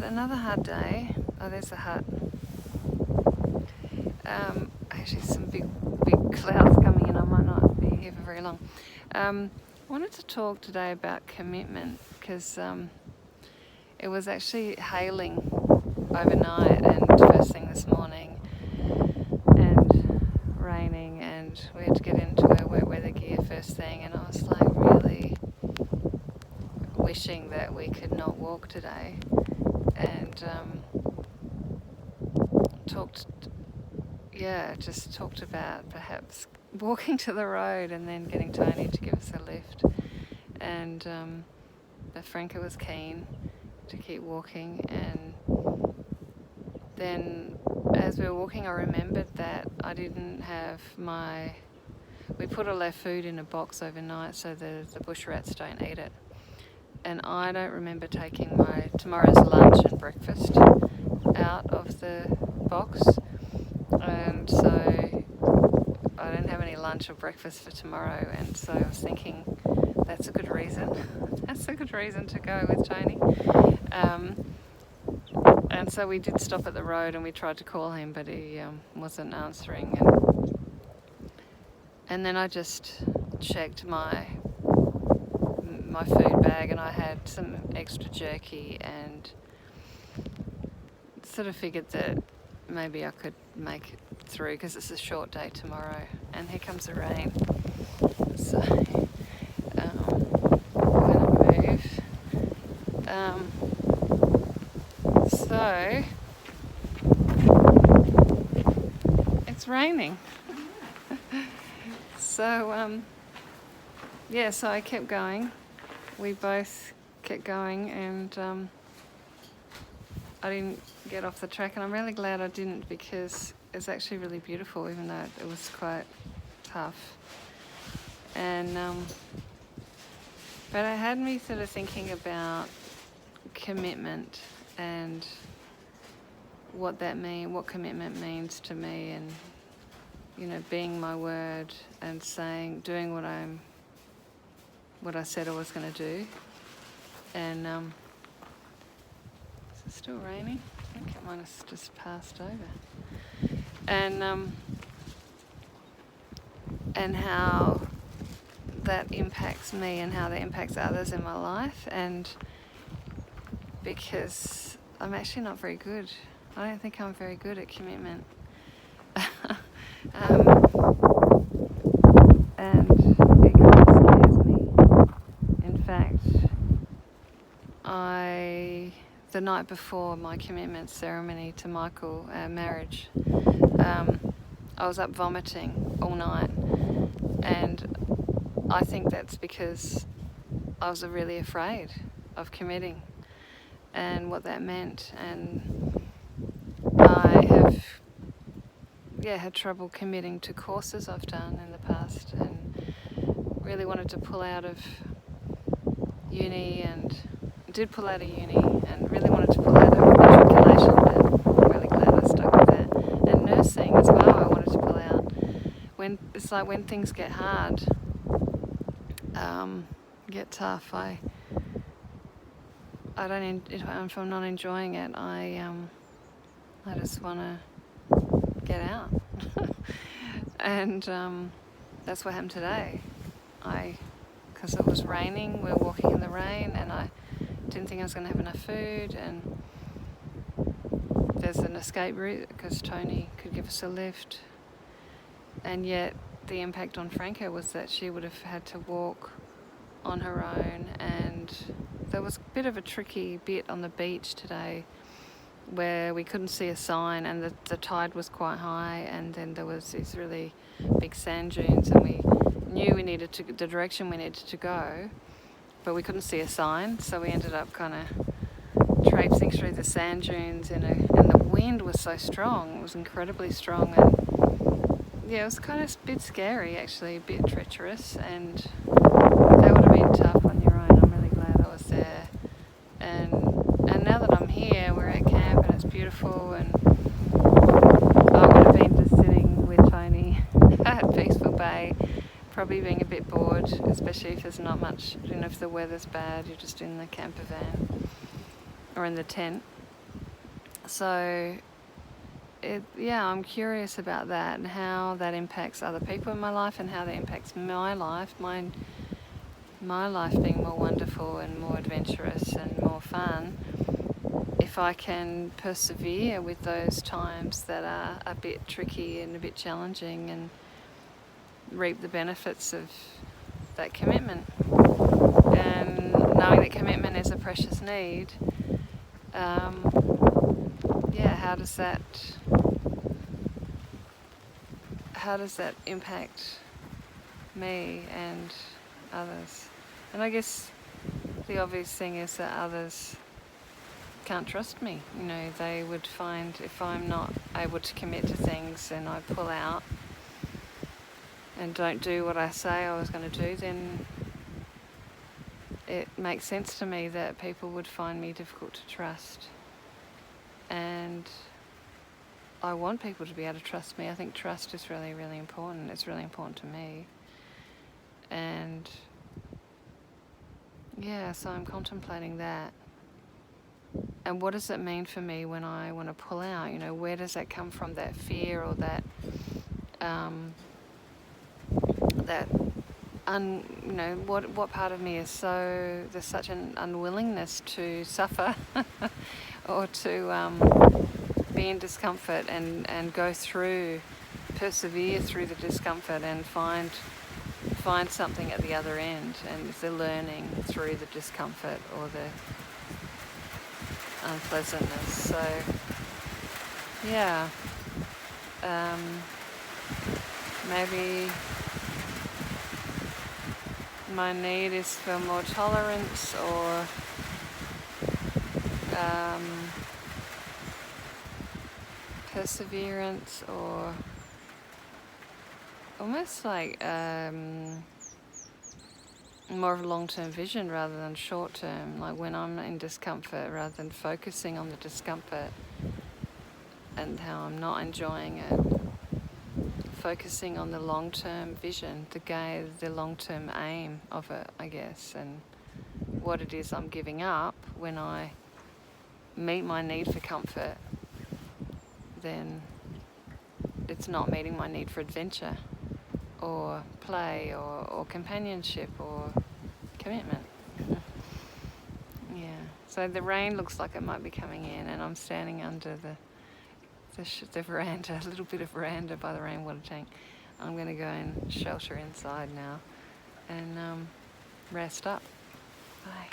another hard day. Oh, there's the hut. Actually, some big clouds coming in. I might not be here for very long. I wanted to talk today about commitment because it was actually hailing overnight and first thing this morning, and raining, and we had to get into our wet weather gear first thing, and I was like really wishing that we could not walk today, and just talked about perhaps walking to the road and then getting Tony to give us a lift, and but Franca was keen to keep walking. And then as we were walking, I remembered that I didn't have we put all our food in a box overnight so the bush rats don't eat it, and I don't remember taking my tomorrow's lunch and breakfast out of the box, and so I don't have any lunch or breakfast for tomorrow. And so I was thinking that's a good reason to go with Tony. And so we did stop at the road and we tried to call him, but he wasn't answering, and then I just checked my food bag, and I had some extra jerky, and sort of figured that maybe I could make it through because it's a short day tomorrow. And here comes the rain, so I'm gonna move. So it's raining. So so I kept going. We both kept going, and I didn't get off the track, and I'm really glad I didn't, because it's actually really beautiful, even though it was quite tough. And but it had me sort of thinking about commitment and what commitment means to me, and being my word and doing what I said I was going to do. And is it still raining? I think it might have just passed over. And how that impacts me and how that impacts others in my life, and because I'm actually not very good. I don't think I'm very good at commitment. And it kind of scares me. In fact, the night before my commitment ceremony to Michael, our marriage, I was up vomiting all night, and I think that's because I was really afraid of committing and what that meant, and I have had trouble committing to courses I've done in the past, and really wanted to pull out of uni, and did pull out of uni, and really wanted to pull out of matriculation, but I'm really glad I stuck with that. And nursing as well, I wanted to pull out. It's like when things get hard, get tough, if I'm not enjoying it, I just want to get out. And that's what happened today. Because it was raining, we were walking in the rain, and I didn't think I was going to have enough food, and there's an escape route because Tony could give us a lift, and yet the impact on Franca was that she would have had to walk on her own, and there was a bit of a tricky bit on the beach today where we couldn't see a sign, and the tide was quite high, and then there was these really big sand dunes, and we knew the direction we needed to go, but we couldn't see a sign, so we ended up kind of traipsing through the sand dunes, and the wind was so strong. It was incredibly strong, and it was kind of a bit scary, actually, a bit treacherous, and that would have been tough on your own. I'm really glad I was there, and now that I'm here, we're at camp and it's beautiful, and I would have been just sitting with Tony at Peaceful Bay, probably being a bit bored, especially if there's not much, if the weather's bad, you're just in the camper van or in the tent. So I'm curious about that and how that impacts other people in my life and how that impacts my life, my life being more wonderful and more adventurous and more fun. If I can persevere with those times that are a bit tricky and a bit challenging and reap the benefits of that commitment. And knowing that commitment is a precious need, how does that impact me and others? And I guess the obvious thing is that others can't trust me. They would find if I'm not able to commit to things and I pull out and don't do what I say I was going to do, then it makes sense to me that people would find me difficult to trust. And I want people to be able to trust me. I think trust is really, really important. It's really important to me. And so I'm contemplating that. And what does it mean for me when I want to pull out? Where does that come from, that fear or that what part of me is there's such an unwillingness to suffer or to be in discomfort and persevere through the discomfort and find something at the other end, and the learning through the discomfort or the unpleasantness. So maybe my need is for more tolerance or perseverance, or almost like more of a long-term vision rather than short-term, like when I'm in discomfort, rather than focusing on the discomfort and how I'm not enjoying it, focusing on the long-term vision, the long-term aim of it, I guess, and what it is I'm giving up when I meet my need for comfort. Then it's not meeting my need for adventure or play or companionship or commitment. So the rain looks like it might be coming in, and I'm standing under the veranda, a little bit of veranda by the rainwater tank. I'm going to go and shelter inside now and rest up. Bye.